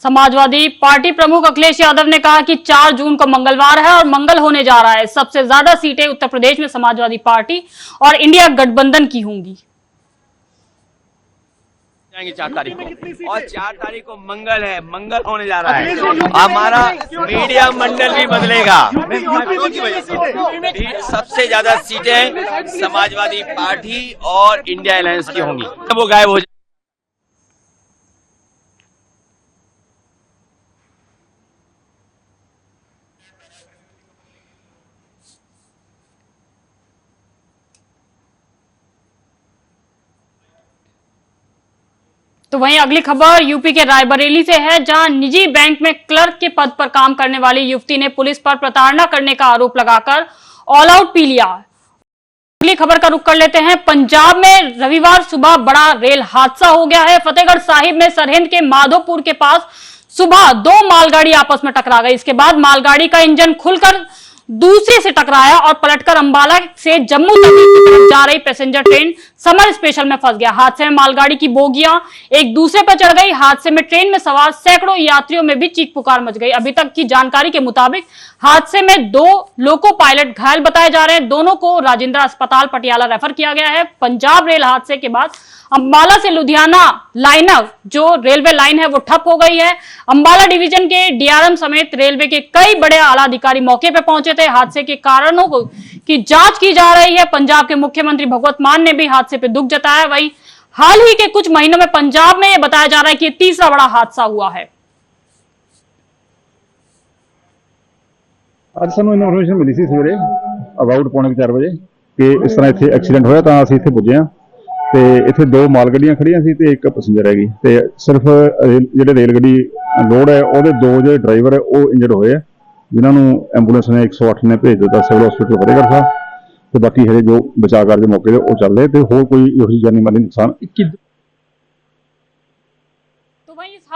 Samajwadi party प्रमुख अखिलेश यादव ने कहा कि 4 जून को मंगलवार है और मंगल होने जा रहा है। सबसे ज्यादा सीटें उत्तर प्रदेश में समाजवादी पार्टी और इंडिया गठबंधन की होंगी। 4 तारीख को, और 4 तारीख को मंगल है, मंगल होने जा रहा है। हमारा मीडिया मंडल भी बदलेगा। सबसे ज्यादा सीटें समाजवादी पार्टी और इंडिया अलायंस की होंगी। वो गायब हो तो वहीं अगली खबर यूपी के रायबरेली से है, जहां निजी बैंक में क्लर्क के पद पर काम करने वाली युवती ने पुलिस पर प्रताड़ना करने का आरोप लगाकर ऑल आउट पी लिया। अगली खबर का रुख कर लेते हैं। पंजाब में रविवार सुबह बड़ा रेल हादसा हो गया है। फतेहगढ़ साहिब में सरहिंद के माधोपुर के पास सुबह 2 मालगाड़ी आपस में टकरा गई। इसके बाद मालगाड़ी का इंजन खुलकर दूसरे से टकराया और पलटकर अंबाला से जम्मू तवी की तरफ जा रही पैसेंजर ट्रेन समर स्पेशल में फंस गया। हादसे में मालगाड़ी की बोगियां एक दूसरे पर चढ़ गई। हादसे में ट्रेन में सवार सैकड़ों यात्रियों में भी चीख पुकार मच गई। अभी तक की जानकारी के मुताबिक हादसे में 2 लोको पायलट घायल बताए जा रहे हैं। दोनों को राजेंद्र अस्पताल पटियाला रेफर किया गया है। पंजाब रेल हादसे के बाद अंबाला से लुधियाना लाइनर जो रेलवे लाइन है वो ठप हो गई है। अंबाला डिवीजन के डीआरएम समेत रेलवे के कई बड़े आला अधिकारी मौके पर पहुंचे थे। हादसे के कारणों की जांच की जा रही है। पंजाब के मुख्यमंत्री भगवंत मान ने भी हादसे पर दुख जताया। वहीं हाल ही के कुछ महीनों में पंजाब में यह बताया जा रहा है कि तीसरा बड़ा हादसा हुआ है। ਅੱਜ ਸਾਨੂੰ ਇਨਫੋਰਮੇਸ਼ਨ ਮਿਲੀ ਸੀ ਸਵੇਰੇ ਅਬਾਊਟ 4:45 ਵਜੇ ਕਿ ਇਸ ਤਰ੍ਹਾਂ ਇੱਥੇ ਐਕਸੀਡੈਂਟ ਹੋਇਆ, ਤਾਂ ਅਸੀਂ ਇੱਥੇ ਪੁੱਜੇ ਹਾਂ ਤੇ ਇੱਥੇ 2 ਮਾਲ ਗੱਡੀਆਂ ਖੜੀਆਂ ਸੀ ਤੇ 1 ਪੈਸੇਂਜਰ ਹੈਗੀ ਤੇ ਸਿਰਫ ਜਿਹੜੇ ਰੇਲ ਗੱਡੀ ਲੋਡ ਹੈ ਉਹਦੇ 2 ਜਿਹੜੇ ਡਰਾਈਵਰ ਹੈ ਉਹ ਇੰਜਰਡ ਹੋਏ ਆ, ਜਿਨ੍ਹਾਂ ਨੂੰ ਐਂਬੂਲੈਂਸ ਨੇ 108 ਨੇ ਭੇਜ ਦਿੱਤਾ ਸਿਵਲ ਹਸਪੀਟਲ ਫਤਿਹਗੜ੍ਹ ਸਾਹਿਬ ਤੇ ਬਾਕੀ ਹਜੇ ਜੋ ਬਚਾਅ ਕਾਰਜ ਮੌਕੇ ਤੇ ਉਹ ਚੱਲ ਰਹੇ ਤੇ ਹੋਰ ਕੋਈ ਇਹੋ ਜਿਹੀ ਜਾਨੀ ਮਾਲੀ ਨੁਕਸਾਨ। तो वहीं इस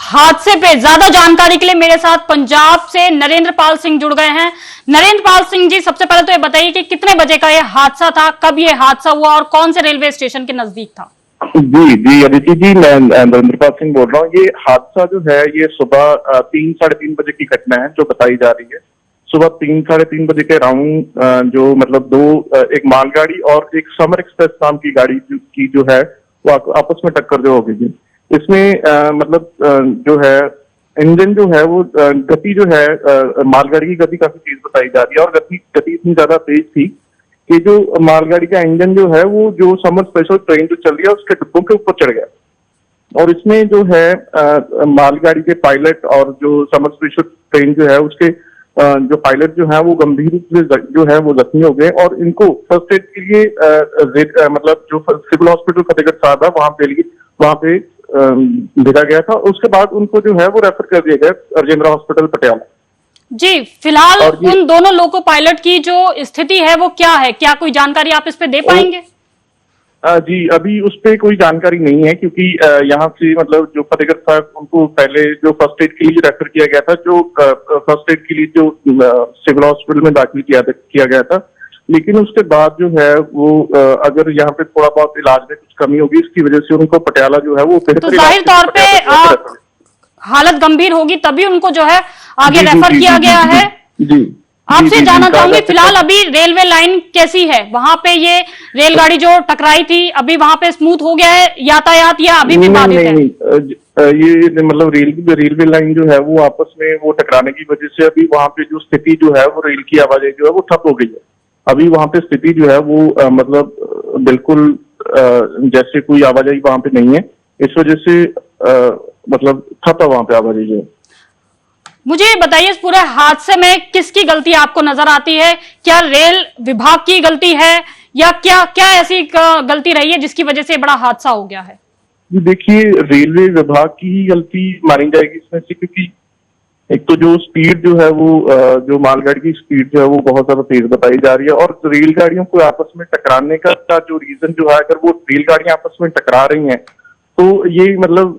हादसे पे ज्यादा जानकारी के लिए मेरे साथ पंजाब से नरेंद्र पाल सिंह जुड़ गए हैं। नरेंद्र पाल सिंह जी, सबसे पहले तो ये बताइए कि कितने बजे का ये हादसा था, कब ये हादसा हुआ और कौन से रेलवे स्टेशन के नजदीक था? जी अदिति जी, मैं नरेंद्र पाल सिंह बोल रहा हूँ। ये हादसा जो है ये सुबह 3 साढ़े 3 बजे की घटना है जो बताई जा रही है। सुबह 3 साढ़े 3 बजे के राउंड जो मतलब 2 एक मालगाड़ी और एक समर एक्सप्रेस नाम की गाड़ी की जो है वो आपस में टक्कर जो हो गई थी। इसमें मतलब जो है इंजन जो है वो गति जो है मालगाड़ी की गति काफी तेज बताई जा रही है और गति इतनी ज्यादा तेज थी कि जो मालगाड़ी का इंजन जो है वो जो समर स्पेशल ट्रेन जो चल रही है उसके डिब्बों के ऊपर चढ़ गया और इसमें जो है मालगाड़ी के पायलट और जो समर स्पेशल ट्रेन जो है उसके जो पायलट जो है वो गंभीर रूप से जो है वो जख्मी हो गए और इनको फर्स्ट एड के लिए मतलब जो सिविल हॉस्पिटल फतेहगढ़ साहब है वहां पे भेजा गया था। उसके बाद उनको जो है वो रेफर कर दिया गया राजेंद्र हॉस्पिटल पटियाला। जी, फिलहाल उन दोनों लोको पायलट की जो स्थिति है वो क्या है, क्या कोई जानकारी आप इस पे दे पाएंगे? जी, अभी उस पे कोई जानकारी नहीं है क्योंकि यहाँ से मतलब जो फतेहगढ़ साहब उनको पहले जो फर्स्ट एड के लिए रेफर किया गया था, जो फर्स्ट एड के लिए जो सिविल हॉस्पिटल में दाखिल किया गया था, लेकिन उसके बाद जो है वो अगर यहाँ पे थोड़ा बहुत इलाज में कुछ कमी होगी इसकी वजह से उनको पटियाला जो है वो तो जाहिर तौर पे हालत गंभीर होगी तभी उनको जो है आगे रेफर किया गया है। जी, आपसे जानना चाहूंगी फिलहाल अभी रेलवे लाइन कैसी है, वहां पे ये रेलगाड़ी जो टकराई थी अभी वहां पे स्मूथ हो गया है यातायात या अभी भी बाधित है? ये मतलब रेलवे लाइन जो है वो आपस में वो टकराने की वजह से अभी वहां पे जो स्थिति जो है वो रेल की आवाजाही जो है वो ठप हो गई है। अभी वहां पे स्थिति जो है वो मतलब बिल्कुल जैसे कोई आवाजाही वहां पे नहीं है, इस वजह से मतलब ठप है वहां पे आवाजाही जो है। मुझे बताइए इस पूरे हादसे में किसकी गलती आपको नजर आती है? क्या रेल विभाग की गलती है या क्या ऐसी गलती रही है जिसकी वजह से बड़ा हादसा हो गया है? देखिए, रेलवे विभाग की ही गलती मानी जाएगी इसमें से, क्योंकि एक तो जो स्पीड जो है वो जो मालगाड़ी की स्पीड जो है वो बहुत ज्यादा तेज बताई जा रही है और रेलगाड़ियों को आपस में टकराने का जो रीजन जो है, अगर वो रेलगाड़ियां आपस में टकरा रही हैं तो ये मतलब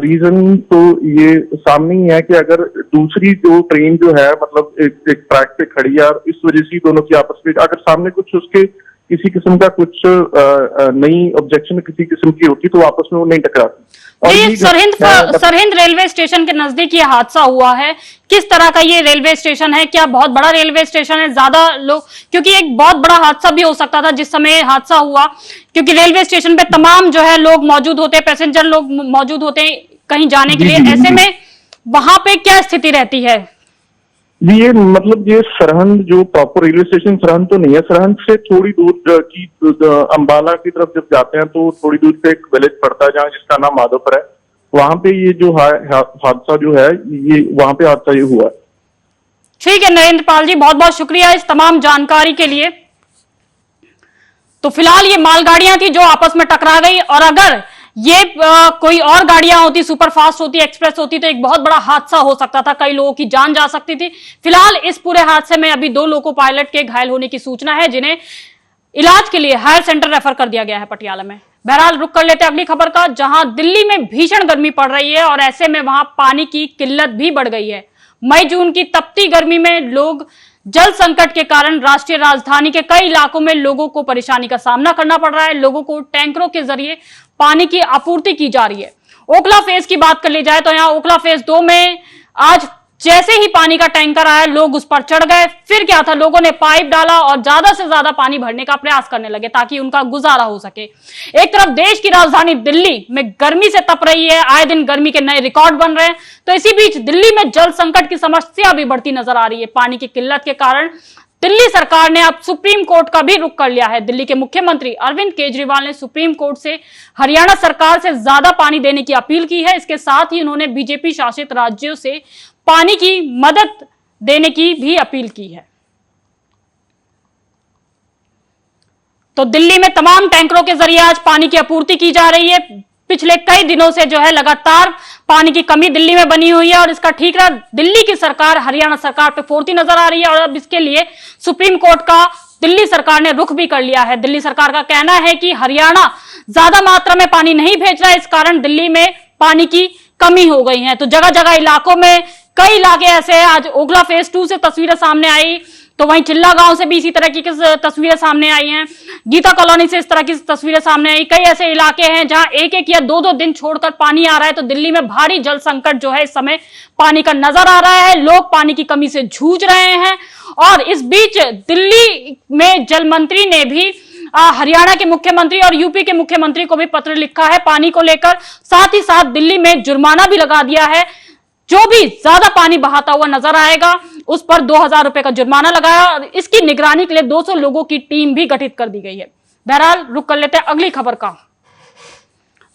रीजन तो ये सामने ही है कि अगर दूसरी जो ट्रेन जो है मतलब एक ट्रैक पे खड़ी है और इस वजह से दोनों की आपस में अगर सामने कुछ उसके किसी किस्म का कुछ नई ऑब्जेक्शन किसी किस्म की होती तो आपस में वो नहीं टकराती। और जी, ये सरहिंद रेलवे स्टेशन के नजदीक ये हादसा हुआ है। किस तरह का ये रेलवे स्टेशन है? क्या बहुत बड़ा रेलवे स्टेशन है? ज्यादा लोग, क्योंकि एक बहुत बड़ा हादसा भी हो सकता था जिस समय हादसा हुआ, क्योंकि रेलवे स्टेशन पे तमाम जो है लोग मौजूद होते हैं, पैसेंजर लोग मौजूद होते हैं कहीं जाने के लिए। ऐसे में वहां पे क्या स्थिति रहती है? जी, ये मतलब ये सरहंद जो प्रॉपर रेलवे स्टेशन सरहंद तो नहीं है। सरहंद से थोड़ी दूर की अंबाला की तरफ जब जाते हैं तो थोड़ी दूर पे एक विलेज पड़ता है जहाँ जिसका नाम माधोपुर है। वहां पे ये जो हादसा जो है ये वहां पे हादसा ये हुआ है। ठीक है नरेंद्र पाल जी, बहुत बहुत शुक्रिया इस तमाम जानकारी के लिए। तो फिलहाल ये मालगाड़ियां थी जो आपस में टकरा गई, और अगर ये कोई और गाड़ियां होती, सुपरफास्ट होती, एक्सप्रेस होती, तो एक बहुत बड़ा हादसा हो सकता था, कई लोगों की जान जा सकती थी। फिलहाल इस पूरे हादसे में अभी 2 लोको पायलट के घायल होने की सूचना है, जिन्हें इलाज के लिए हायर सेंटर रेफर कर दिया गया है पटियाला में। बहरहाल रुक कर लेते हैं अगली खबर का, जहां दिल्ली में भीषण गर्मी पड़ रही है और ऐसे में वहां पानी की किल्लत भी बढ़ गई है। मई जून की तपती गर्मी में लोग जल संकट के कारण राष्ट्रीय राजधानी के कई इलाकों में लोगों को परेशानी का सामना करना पड़ रहा है। लोगों को टैंकरों के जरिए पानी की आपूर्ति की जा रही है। ओखला फेज की बात कर ली जाए तो यहां ओखला फेज 2 में आज जैसे ही पानी का टैंकर आया, लोग उस पर चढ़ गए। फिर क्या था, लोगों ने पाइप डाला और ज्यादा से ज्यादा पानी भरने का प्रयास करने लगे ताकि उनका गुजारा हो सके। एक तरफ देश की राजधानी दिल्ली में गर्मी से तप रही है, आए दिन गर्मी के नए रिकॉर्ड बन रहे हैं, तो इसी बीच दिल्ली में जल संकट की समस्या भी बढ़ती नजर आ रही है। पानी की किल्लत के कारण दिल्ली सरकार ने अब सुप्रीम कोर्ट का भी रुख कर लिया है। दिल्ली के मुख्यमंत्री अरविंद केजरीवाल ने सुप्रीम कोर्ट से हरियाणा सरकार से ज्यादा पानी देने की अपील की है। इसके साथ ही उन्होंने बीजेपी शासित राज्यों से पानी की मदद देने की भी अपील की है। तो दिल्ली में तमाम टैंकरों के जरिए आज पानी की आपूर्ति की जा रही है। पिछले कई दिनों से जो है लगातार पानी की कमी दिल्ली में बनी हुई है और इसका ठीकरा दिल्ली की सरकार हरियाणा सरकार पे फोड़ती नजर आ रही है। और अब इसके लिए सुप्रीम कोर्ट का दिल्ली सरकार ने रुख भी कर लिया है। दिल्ली सरकार का कहना है कि हरियाणा ज्यादा मात्रा में पानी नहीं भेज रहा है, इस कारण दिल्ली में पानी की कमी हो गई है। तो जगह जगह इलाकों में कई इलाके ऐसे हैं, आज ओखला फेज 2 से तस्वीरें सामने आई, तो वहीं चिल्ला गांव से भी इसी तरह की तस्वीरें सामने आई हैं, गीता कॉलोनी से इस तरह की तस्वीरें सामने आई। कई ऐसे इलाके हैं जहां 1-1 या 2-2 दिन छोड़कर पानी आ रहा है। तो दिल्ली में भारी जल संकट जो है इस समय पानी का नजर आ रहा है। लोग पानी की कमी से जूझ रहे हैं और इस बीच दिल्ली में जल मंत्री ने भी हरियाणा के मुख्यमंत्री और यूपी के मुख्यमंत्री को भी पत्र लिखा है पानी को लेकर। साथ ही साथ दिल्ली में जुर्माना भी लगा दिया है, जो भी ज्यादा पानी बहाता हुआ नजर आएगा उस पर 2000 रुपए का जुर्माना लगाया और इसकी निगरानी के लिए 200 लोगों की टीम भी गठित कर दी गई है। बहरहाल रुक कर लेते हैं अगली खबर का,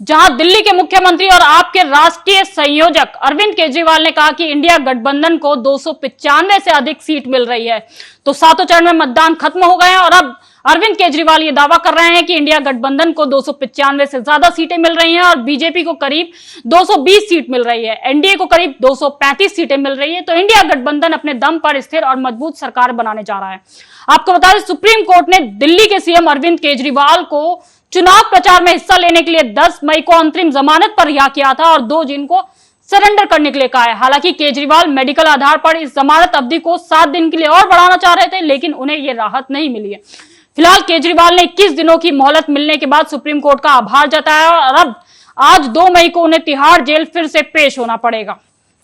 जहां दिल्ली के मुख्यमंत्री और आपके राष्ट्रीय संयोजक अरविंद केजरीवाल ने कहा कि इंडिया गठबंधन को 295 से अधिक सीट मिल रही है। तो 7 चरण में मतदान खत्म हो गए हैं और अब अरविंद केजरीवाल ये दावा कर रहे हैं कि इंडिया गठबंधन को 295 से ज्यादा सीटें मिल रही हैं और बीजेपी को करीब 220 सीट मिल रही है, एनडीए को करीब 235 सीटें मिल रही है। तो इंडिया गठबंधन अपने दम पर स्थिर और मजबूत सरकार बनाने जा रहा है। आपको बता दें, सुप्रीम कोर्ट ने दिल्ली के सीएम अरविंद केजरीवाल को चुनाव प्रचार में हिस्सा लेने के लिए 10 मई को अंतरिम जमानत पर रिहा किया था और 2 जून को सरेंडर करने के लिए कहा है। हालांकि केजरीवाल मेडिकल आधार पर इस जमानत अवधि को 7 दिन के लिए और बढ़ाना चाह रहे थे, लेकिन उन्हें यह राहत नहीं मिली है। फिलहाल केजरीवाल ने 21 दिनों की मोहलत मिलने के बाद सुप्रीम कोर्ट का आभार जताया और अब आज 2 मई को उन्हें तिहाड़ जेल फिर से पेश होना पड़ेगा।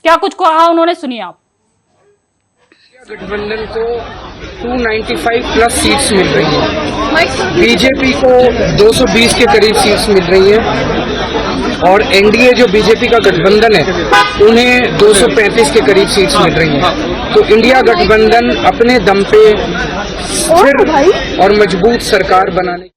क्या कुछ कहा उन्होंने, सुनिए आप। गठबंधन को 295 प्लस सीट्स मिल रही है, बीजेपी को 220 के करीब सीट्स मिल रही है और एनडीए जो बीजेपी का गठबंधन है उन्हें 235 के करीब सीट्स मिल रही हैं। तो इंडिया गठबंधन अपने दम पे स्थिर और मजबूत सरकार बनाने।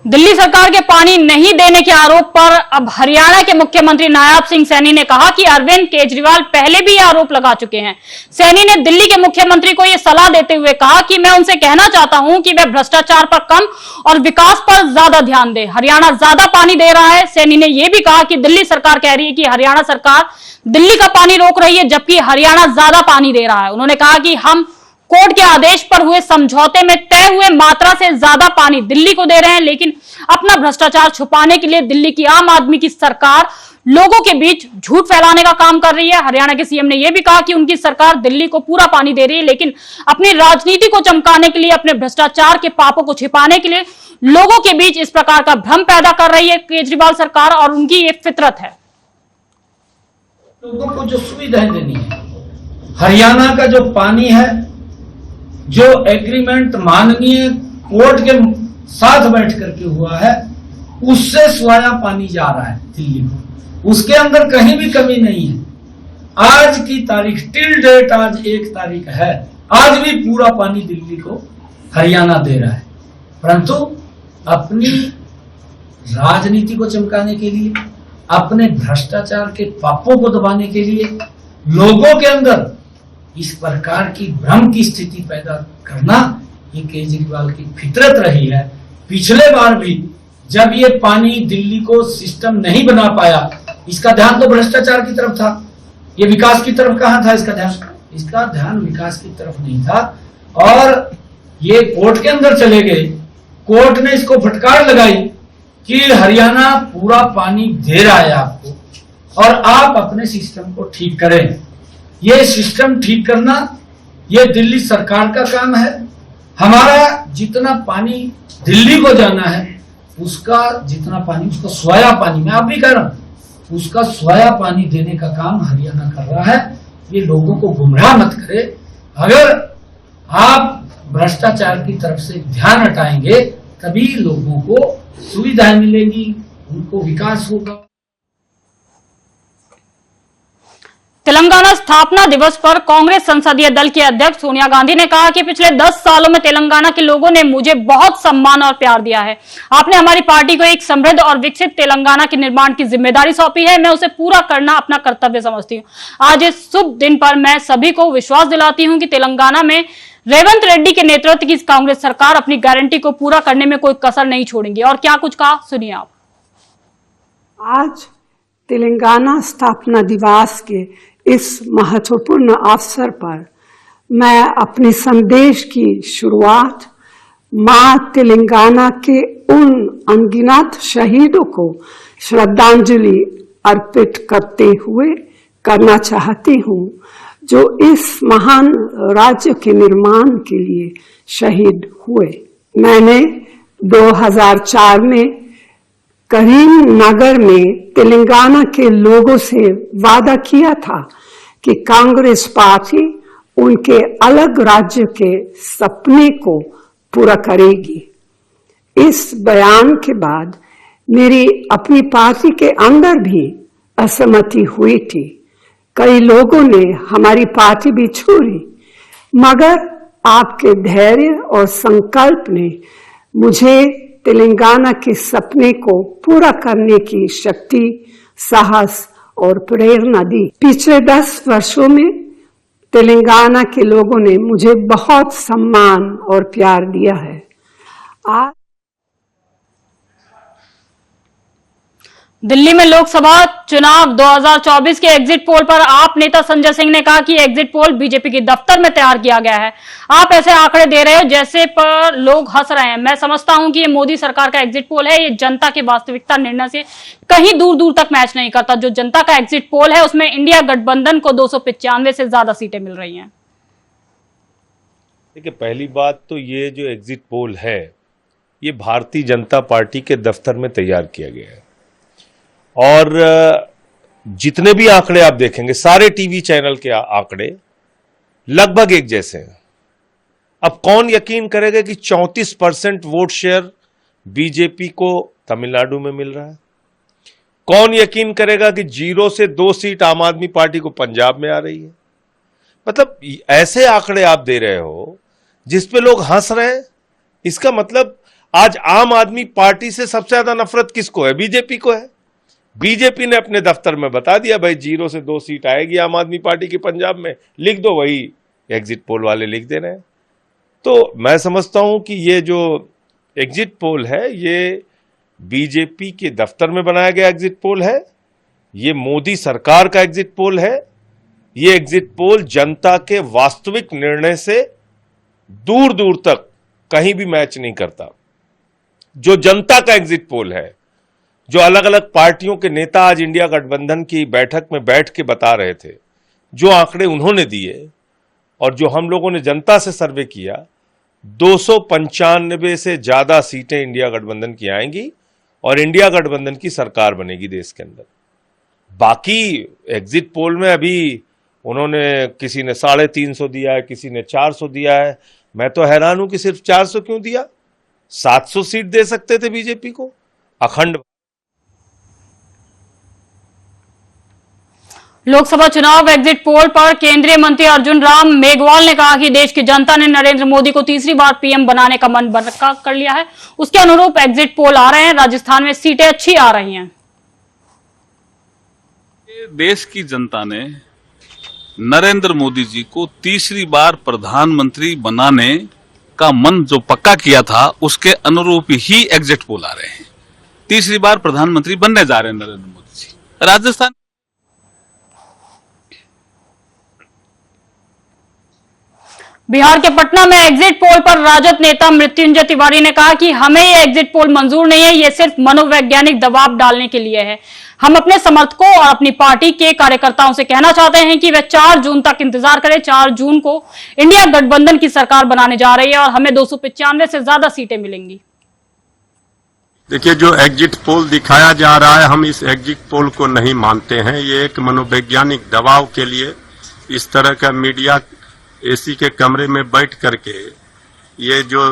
दिल्ली सरकार के पानी नहीं देने के आरोप पर अब हरियाणा के मुख्यमंत्री नायब सिंह सैनी ने कहा कि अरविंद केजरीवाल पहले भी आरोप लगा चुके हैं। सैनी ने दिल्ली के मुख्यमंत्री को यह सलाह देते हुए कहा कि मैं उनसे कहना चाहता हूं कि वे भ्रष्टाचार पर कम और विकास पर ज्यादा ध्यान दें। हरियाणा ज्यादा पानी दे रहा है। सैनी ने यह भी कहा कि दिल्ली सरकार कह रही है कि हरियाणा सरकार दिल्ली का पानी रोक रही है, जबकि हरियाणा ज्यादा पानी दे रहा है। उन्होंने कहा कि हम कोर्ट के आदेश पर हुए समझौते में तय हुए मात्रा से ज्यादा पानी दिल्ली को दे रहे हैं, लेकिन अपना भ्रष्टाचार छुपाने के लिए दिल्ली की आम आदमी की सरकार लोगों के बीच झूठ फैलाने का काम कर रही है। हरियाणा के सीएम ने यह भी कहा कि उनकी सरकार दिल्ली को पूरा पानी दे रही है, लेकिन अपनी राजनीति को चमकाने के लिए, अपने भ्रष्टाचार के पापों को छिपाने के लिए लोगों के बीच इस प्रकार का भ्रम पैदा कर रही है केजरीवाल सरकार, और उनकी ये फितरत है। लोगों को जो सुविधाएं देनी है, हरियाणा का जो पानी है, जो एग्रीमेंट माननीय कोर्ट के साथ बैठ करके हुआ है, उससे स्वाया पानी जा रहा है दिल्ली को, उसके अंदर कहीं भी कमी नहीं है। आज की तारीख टिल डेट, आज 1 तारीख है, आज भी पूरा पानी दिल्ली को हरियाणा दे रहा है, परंतु अपनी राजनीति को चमकाने के लिए, अपने भ्रष्टाचार के पापों को दबाने के लिए लोगों के अंदर इस प्रकार की भ्रम की स्थिति पैदा करना, ये केजरीवाल की फितरत रही है। पिछले बार भी जब ये पानी दिल्ली को सिस्टम नहीं बना पाया, इसका ध्यान तो भ्रष्टाचार की तरफ था, ये विकास की तरफ कहां था इसका ध्यान? इसका ध्यान विकास की तरफ नहीं था, और ये कोर्ट के अंदर चले गए। कोर्ट ने इसको फटकार लगाई कि हरियाणा पूरा पानी दे रहा है आपको, और आप अपने सिस्टम को ठीक करें। ये सिस्टम ठीक करना, ये दिल्ली सरकार का काम है। हमारा जितना पानी दिल्ली को जाना है, उसका जितना पानी, उसका स्वाया पानी, मैं आप भी कह रहा हूं, उसका स्वाया पानी देने का काम हरियाणा कर रहा है। ये लोगों को गुमराह मत करे। अगर आप भ्रष्टाचार की तरफ से ध्यान हटाएंगे, तभी लोगों को सुविधाएं मिलेंगी, उनको विकास होगा। तेलंगाना स्थापना दिवस पर कांग्रेस संसदीय दल की अध्यक्ष सोनिया गांधी ने कहा कि पिछले 10 सालों में तेलंगाना के लोगों ने मुझे बहुत सम्मान और प्यार दिया है। आपने हमारी पार्टी को एक समृद्ध और विकसित तेलंगाना के निर्माण की जिम्मेदारी सौंपी है, मैं उसे पूरा करना अपना कर्तव्य समझती हूँ। आज इस शुभ दिन पर मैं सभी को विश्वास दिलाती हूँ कि तेलंगाना में रेवंत रेड्डी के नेतृत्व की कांग्रेस सरकार अपनी गारंटी को पूरा करने में कोई कसर नहीं छोड़ेंगी। और क्या कुछ कहा, सुनिए आप। आज तेलंगाना स्थापना दिवस के इस महत्वपूर्ण अवसर पर मैं अपने संदेश की शुरुआत मां तेलंगाना के उन अनगिनत शहीदों को श्रद्धांजलि अर्पित करते हुए करना चाहती हूं, जो इस महान राज्य के निर्माण के लिए शहीद हुए। मैंने 2004 में करीमनगर में तेलंगाना के लोगों से वादा किया था कि कांग्रेस पार्टी उनके अलग राज्य के सपने को पूरा करेगी। इस बयान के बाद मेरी अपनी पार्टी के अंदर भी असहमति हुई थी। कई लोगों ने हमारी पार्टी भी छोड़ी, मगर आपके धैर्य और संकल्प ने मुझे तेलंगाना के सपने को पूरा करने की शक्ति, साहस और प्रेरणा दी। पिछले 10 वर्षों में तेलंगाना के लोगों ने मुझे बहुत सम्मान और प्यार दिया है। आज दिल्ली में लोकसभा चुनाव 2024 के एग्जिट पोल पर आप नेता संजय सिंह ने कहा कि एग्जिट पोल बीजेपी के दफ्तर में तैयार किया गया है। आप ऐसे आंकड़े दे रहे हो जैसे पर लोग हंस रहे हैं। मैं समझता हूं कि ये मोदी सरकार का एग्जिट पोल है, ये जनता के वास्तविकता निर्णय से कहीं दूर दूर तक मैच नहीं करता। जो जनता का एग्जिट पोल है उसमें इंडिया गठबंधन को 295 से ज्यादा सीटें मिल रही हैं। देखिए, पहली बात तो ये जो एग्जिट पोल है, ये भारतीय जनता पार्टी के दफ्तर में तैयार किया गया है, और जितने भी आंकड़े आप देखेंगे, सारे टीवी चैनल के आंकड़े लगभग एक जैसे हैं। अब कौन यकीन करेगा कि 34% वोट शेयर बीजेपी को तमिलनाडु में मिल रहा है? कौन यकीन करेगा कि 0 से 2 सीट आम आदमी पार्टी को पंजाब में आ रही है? मतलब ऐसे आंकड़े आप दे रहे हो जिस पे लोग हंस रहे हैं। इसका मतलब आज आम आदमी पार्टी से सबसे ज्यादा नफरत किसको है? बीजेपी को है। बीजेपी ने अपने दफ्तर में बता दिया, भाई 0 से 2 सीट आएगी आम आदमी पार्टी की पंजाब में, लिख दो। वही एग्जिट पोल वाले लिख दे रहे हैं। तो मैं समझता हूं कि ये जो एग्जिट पोल है, ये बीजेपी के दफ्तर में बनाया गया एग्जिट पोल है, ये मोदी सरकार का एग्जिट पोल है। ये एग्जिट पोल जनता के वास्तविक निर्णय से दूर दूर तक कहीं भी मैच नहीं करता। जो जनता का एग्जिट पोल है जो अलग अलग पार्टियों के नेता आज इंडिया गठबंधन की बैठक में बैठ के बता रहे थे, जो आंकड़े उन्होंने दिए और जो हम लोगों ने जनता से सर्वे किया, 295 से ज्यादा सीटें इंडिया गठबंधन की आएंगी और इंडिया गठबंधन की सरकार बनेगी देश के अंदर। बाकी एग्जिट पोल में अभी उन्होंने किसी ने 350 दिया है, किसी ने 400 दिया है। मैं तो हैरान हूं कि सिर्फ 400 क्यों दिया? 700 सीट दे सकते थे बीजेपी को अखंड। लोकसभा चुनाव एग्जिट पोल पर केंद्रीय मंत्री अर्जुन राम मेघवाल ने कहा कि देश की जनता ने नरेंद्र मोदी को तीसरी बार पीएम बनाने का मन पक्का कर लिया है। उसके अनुरूप एग्जिट पोल आ रहे हैं। राजस्थान में सीटें अच्छी आ रही हैं। देश की जनता ने नरेंद्र मोदी जी को तीसरी बार प्रधानमंत्री बनाने का मन जो पक्का किया था, उसके अनुरूप ही एग्जिट पोल आ रहे हैं। तीसरी बार प्रधानमंत्री बनने जा रहे हैं नरेंद्र मोदी जी। राजस्थान बिहार के पटना में एग्जिट पोल पर राजद नेता मृत्युंजय तिवारी ने कहा कि हमें ये एग्जिट पोल मंजूर नहीं है, ये सिर्फ मनोवैज्ञानिक दबाव डालने के लिए है। हम अपने समर्थकों और अपनी पार्टी के कार्यकर्ताओं से कहना चाहते हैं कि वे 4 जून तक इंतजार करें। 4 जून को इंडिया गठबंधन की सरकार बनाने जा रही है और हमें 295 से ज्यादा सीटें मिलेंगी। देखिए, जो एग्जिट पोल दिखाया जा रहा है, हम इस एग्जिट पोल को नहीं मानते हैं। ये एक मनोवैज्ञानिक दबाव के लिए इस तरह का मीडिया एसी के कमरे में बैठ करके ये जो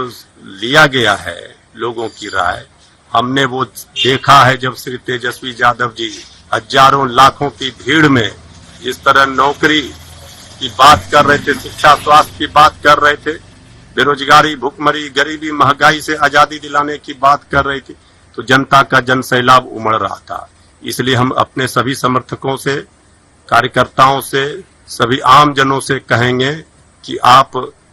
लिया गया है लोगों की राय, हमने वो देखा है जब श्री तेजस्वी यादव जी हजारों लाखों की भीड़ में इस तरह नौकरी की बात कर रहे थे, शिक्षा स्वास्थ्य की बात कर रहे थे, बेरोजगारी, भुखमरी, गरीबी, महंगाई से आजादी दिलाने की बात कर रही थी, तो जनता का जन सैलाब उमड़ रहा था। इसलिए हम अपने सभी समर्थकों से, कार्यकर्ताओं से, सभी आम जनों से कहेंगे कि आप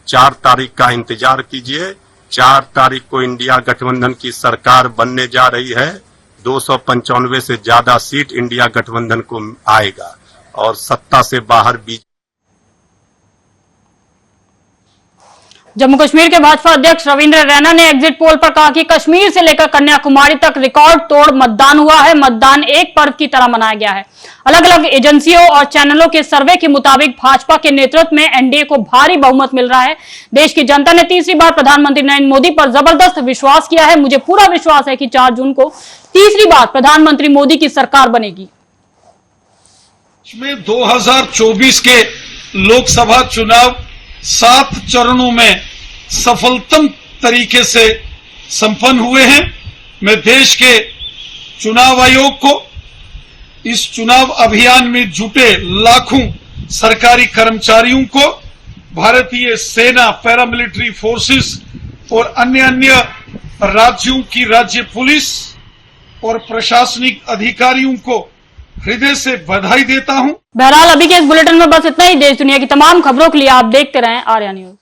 4 तारीख का इंतजार कीजिए। 4 तारीख को इंडिया गठबंधन की सरकार बनने जा रही है। 295 से ज्यादा सीट इंडिया गठबंधन को आएगा और सत्ता से बाहर बीजेपी। जम्मू कश्मीर के भाजपा अध्यक्ष रविंद्र रैना ने एग्जिट पोल पर कहा कि कश्मीर से लेकर कन्याकुमारी तक रिकॉर्ड तोड़ मतदान हुआ है। मतदान एक पर्व की तरह मनाया गया है। अलग अलग एजेंसियों और चैनलों के सर्वे के मुताबिक भाजपा के नेतृत्व में एनडीए को भारी बहुमत मिल रहा है। देश की जनता ने तीसरी बार प्रधानमंत्री नरेंद्र मोदी पर जबरदस्त विश्वास किया है। मुझे पूरा विश्वास है कि 4 जून को तीसरी बार प्रधानमंत्री मोदी की सरकार बनेगी। 2024 के लोकसभा चुनाव 7 चरणों में सफलतम तरीके से संपन्न हुए हैं। मैं देश के चुनाव आयोग को, इस चुनाव अभियान में जुटे लाखों सरकारी कर्मचारियों को, भारतीय सेना, पैरामिलिट्री फोर्सेस और अन्य राज्यों की राज्य पुलिस और प्रशासनिक अधिकारियों को हृदय से बधाई देता हूं। बहरहाल अभी के इस बुलेटिन में बस इतना ही। देश दुनिया की तमाम खबरों के लिए आप देखते रहें आर्या न्यूज।